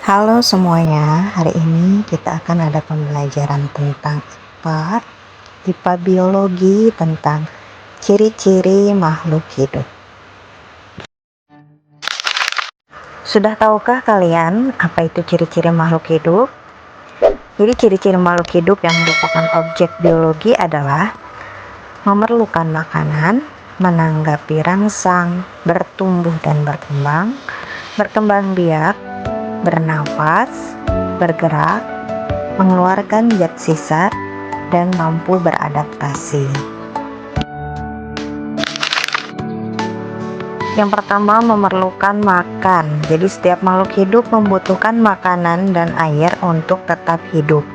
Halo semuanya, hari ini kita akan ada pembelajaran tentang IPA biologi tentang ciri-ciri makhluk hidup. Sudah tahukah kalian apa itu ciri-ciri makhluk hidup? Jadi ciri-ciri makhluk hidup yang merupakan objek biologi adalah memerlukan makanan, menanggapi rangsang, bertumbuh dan berkembang biak, bernafas, bergerak, mengeluarkan zat sisa, dan mampu beradaptasi. Yang pertama, memerlukan makan. Jadi setiap makhluk hidup membutuhkan makanan dan air untuk tetap hidup.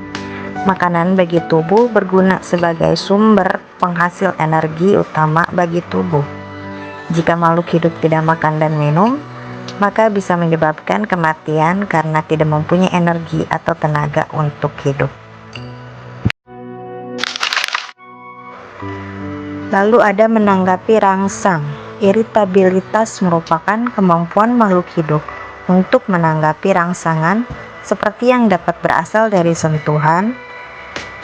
Makanan bagi tubuh berguna sebagai sumber penghasil energi utama bagi tubuh. Jika makhluk hidup tidak makan dan minum, maka bisa menyebabkan kematian karena tidak mempunyai energi atau tenaga untuk hidup. Lalu ada menanggapi rangsang. Iritabilitas merupakan kemampuan makhluk hidup untuk menanggapi rangsangan seperti yang dapat berasal dari sentuhan,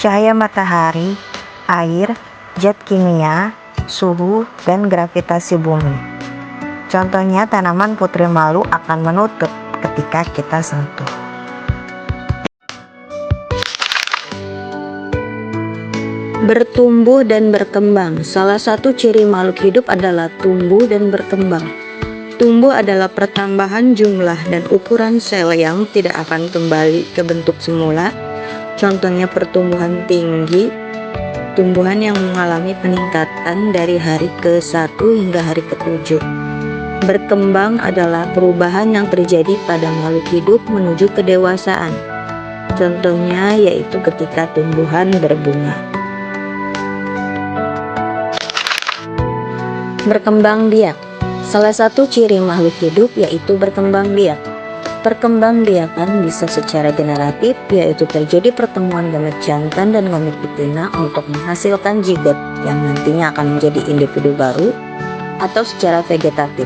cahaya matahari, air, zat kimia, suhu, dan gravitasi bumi. Contohnya, tanaman putri malu akan menutup ketika kita sentuh. Bertumbuh dan berkembang. Salah satu ciri makhluk hidup adalah tumbuh dan berkembang. Tumbuh adalah pertambahan jumlah dan ukuran sel yang tidak akan kembali ke bentuk semula. Contohnya pertumbuhan tinggi, tumbuhan yang mengalami peningkatan dari hari ke-1 hingga hari ke-7. Berkembang adalah perubahan yang terjadi pada makhluk hidup menuju kedewasaan. Contohnya yaitu ketika tumbuhan berbunga. Berkembang biak. Salah satu ciri makhluk hidup yaitu berkembang biak. Perkembangbiakan bisa secara generatif, yaitu terjadi pertemuan gamet jantan dan gamet betina untuk menghasilkan zigot yang nantinya akan menjadi individu baru, atau secara vegetatif,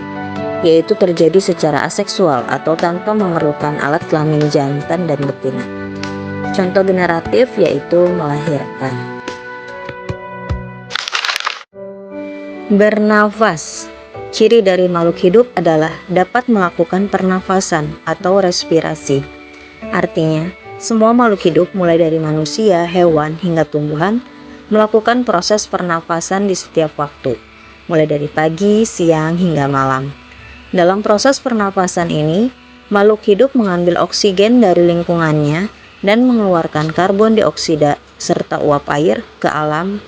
yaitu terjadi secara aseksual atau tanpa memerlukan alat kelamin jantan dan betina. Contoh generatif yaitu melahirkan. Bernafas. Ciri dari makhluk hidup adalah dapat melakukan pernafasan atau respirasi. Artinya, semua makhluk hidup mulai dari manusia, hewan, hingga tumbuhan melakukan proses pernafasan di setiap waktu, mulai dari pagi, siang, hingga malam. Dalam proses pernapasan ini, makhluk hidup mengambil oksigen dari lingkungannya dan mengeluarkan karbon dioksida serta uap air ke alam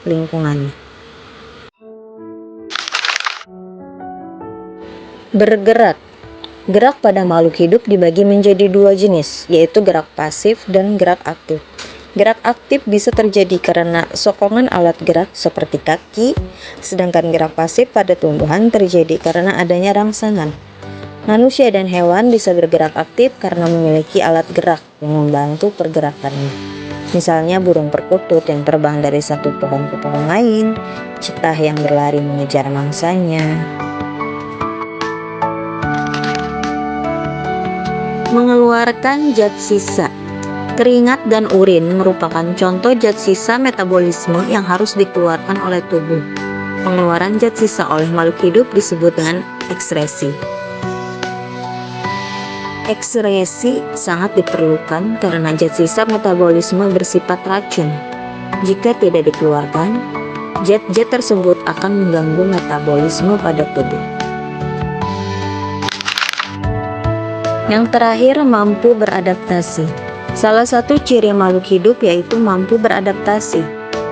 lingkungannya. Bergerak. Gerak pada makhluk hidup dibagi menjadi dua jenis, yaitu gerak pasif dan gerak aktif. Gerak aktif bisa terjadi karena sokongan alat gerak seperti kaki, sedangkan gerak pasif pada tumbuhan terjadi karena adanya rangsangan. Manusia dan hewan bisa bergerak aktif karena memiliki alat gerak yang membantu pergerakannya. Misalnya burung perkutut yang terbang dari satu pohon ke pohon lain, citah yang berlari mengejar mangsanya. Mengeluarkan zat sisa. Keringat dan urin merupakan contoh zat sisa metabolisme yang harus dikeluarkan oleh tubuh. Pengeluaran zat sisa oleh makhluk hidup disebut dengan ekskresi. Ekskresi sangat diperlukan karena zat sisa metabolisme bersifat racun. Jika tidak dikeluarkan, zat-zat tersebut akan mengganggu metabolisme pada tubuh. Yang terakhir, mampu beradaptasi. Salah satu ciri makhluk hidup yaitu mampu beradaptasi.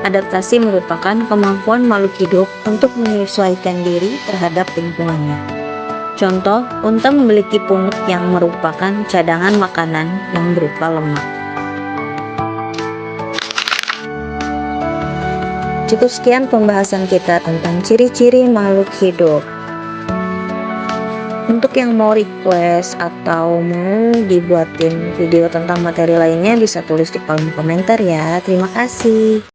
Adaptasi merupakan kemampuan makhluk hidup untuk menyesuaikan diri terhadap lingkungannya. Contoh, unta memiliki pungut yang merupakan cadangan makanan yang berupa lemak. Cukup sekian pembahasan kita tentang ciri-ciri makhluk hidup. Untuk yang mau request atau mau dibuatin video tentang materi lainnya bisa tulis di kolom komentar ya. Terima kasih.